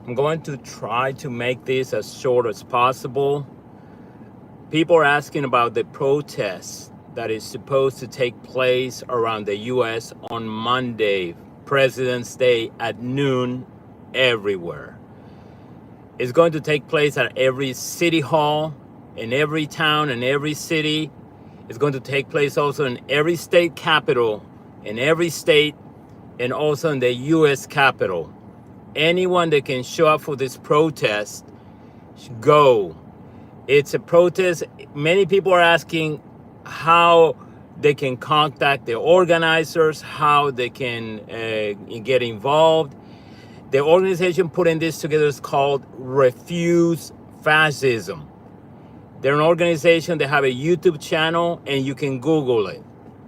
I'm going to try to make this as short as possible. People are asking about the protest that is supposed to take place around the US on Monday, President's Day at noon everywhere. It's going to take place at every city hall, in every town, in every city. It's going to take place also in every state capital, in every state, and also in the US Capitol. Anyone that can show up for this protest, go. It's a protest. Many people are asking how they can contact the organizers, how they can get involved. The organization putting this together is called Refuse Fascism. They're an organization. They have a YouTube channel, and you can Google it.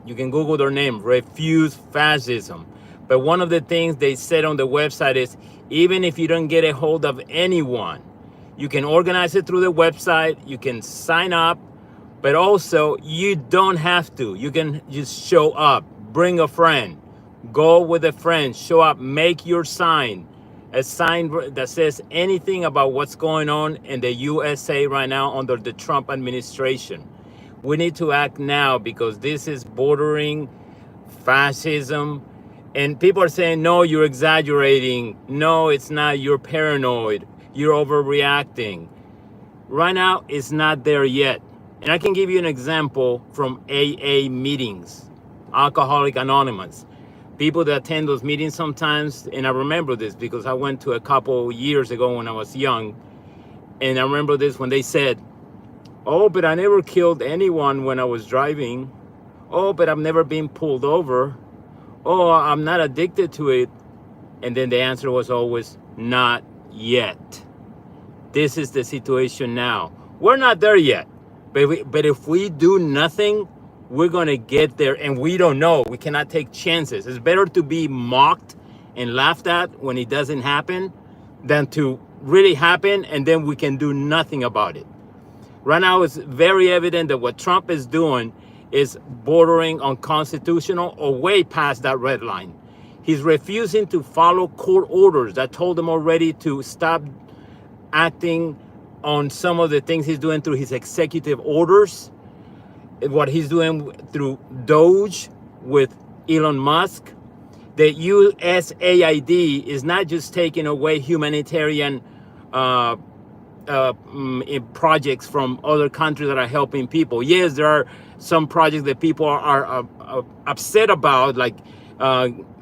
You can Google their name, Refuse Fascism. But one of the things they said on the website is, even if you don't get a hold of anyone, you can organize it through the website, you can sign up, but also you don't have to. You can just show up, bring a friend, go with a friend, show up, make your sign, a sign that says anything about what's going on in the USA right now under the Trump administration. We need to act now because this is bordering fascism. And people are saying, no, you're exaggerating. No, it's not. You're paranoid. You're overreacting. Right now, it's not there yet. And I can give you an example from AA meetings, Alcoholic Anonymous. People that attend those meetings sometimes, and I remember this because I went to a couple years ago when I was young. And I remember this when they said, oh, but I never killed anyone when I was driving. Oh, but I've never been pulled over. Oh, I'm not addicted to it. And then the answer was always, not yet. This is the situation now. We're not there yet. But if we do nothing, we're going to get there. And we don't know. We cannot take chances. It's better to be mocked and laughed at when it doesn't happen than to really happen and then we can do nothing about it. Right now, it's very evident that what Trump is doing is bordering unconstitutional or way past that red line. He's refusing to follow court orders that told him already to stop acting on some of the things he's doing through his executive orders, what he's doing through Doge with Elon Musk. The USAID is not just taking away humanitarian projects from other countries that are helping people. Yes, there are some projects that people are upset about, like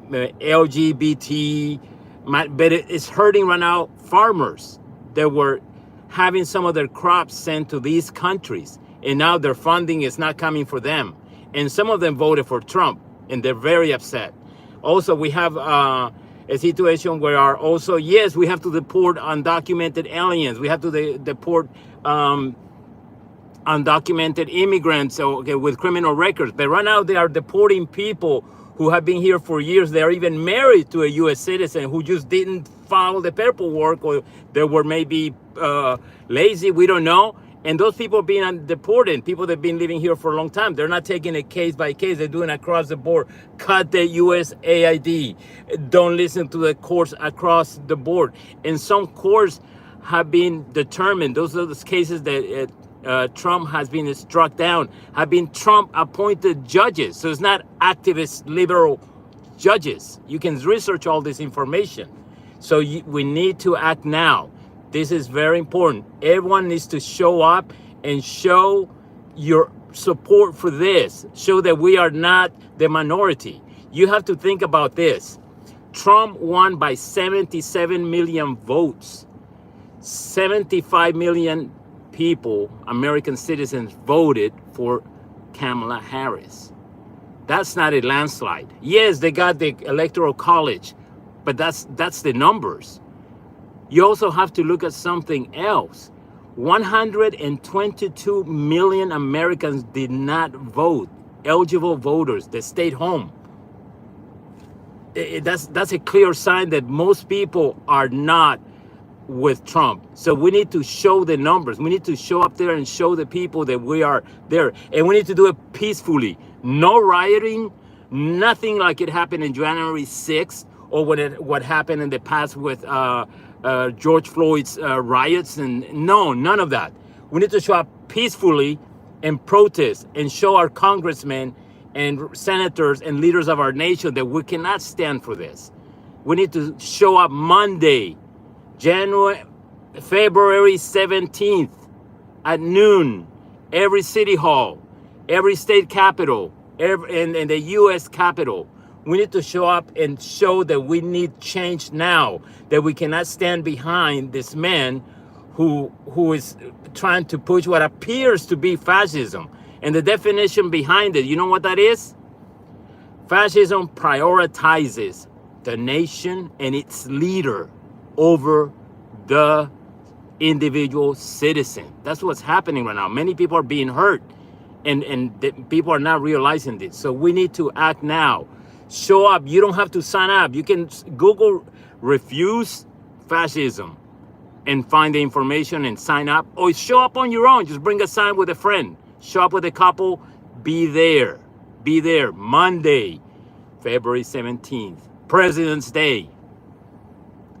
LGBT, but it's hurting right now farmers that were having some of their crops sent to these countries, and now their funding is not coming for them. And some of them voted for Trump, and they're very upset. Also, we have a situation where also, yes, we have to deport undocumented aliens. We have to deport undocumented immigrants with criminal records. But right now they are deporting people who have been here for years. They are even married to a U.S. citizen who just didn't file the paperwork, or they were maybe lazy, we don't know. And those people are being deported, people that have been living here for a long time. They're not taking it case by case. They're doing it across the board. Cut the USAID. Don't listen to the courts across the board. And some courts have been determined. Those are the cases that Trump has been struck down, have been Trump-appointed judges. So it's not activist liberal judges. You can research all this information. So we need to act now. This is very important. Everyone needs to show up and show your support for this. Show that we are not the minority. You have to think about this. Trump won by 77 million votes. 75 million people, American citizens, voted for Kamala Harris. That's not a landslide. Yes, they got the electoral college, but that's the numbers. You also have to look at something else. 122 million Americans did not vote. Eligible voters that stayed home. That's a clear sign that most people are not with Trump. So we need to show the numbers. We need to show up there and show the people that we are there. And we need to do it peacefully. No rioting, nothing like it happened in January 6th or what happened in the past with George Floyd's riots, and no, none of that. We need to show up peacefully and protest and show our congressmen and senators and leaders of our nation that we cannot stand for this. We need to show up Monday, February 17th at noon, every city hall, every state capitol, and the U.S. Capitol. We need to show up and show that we need change now, that we cannot stand behind this man who is trying to push what appears to be fascism. And the definition behind it, you know what that is? Fascism prioritizes the nation and its leader over the individual citizen. That's what's happening right now. Many people are being hurt, and people are not realizing this. So we need to act now. Show up. You don't have to sign up. You can Google refuse fascism and find the information and sign up, or show up on your own. Just bring a sign with a friend. Show up with a couple. Be there. Be there. Monday, February 17th, President's Day,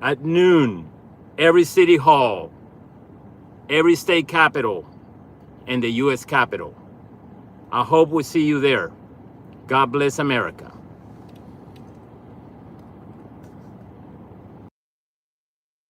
at noon, every city hall, every state capitol, and the U.S. Capitol. I hope we see you there. God bless America.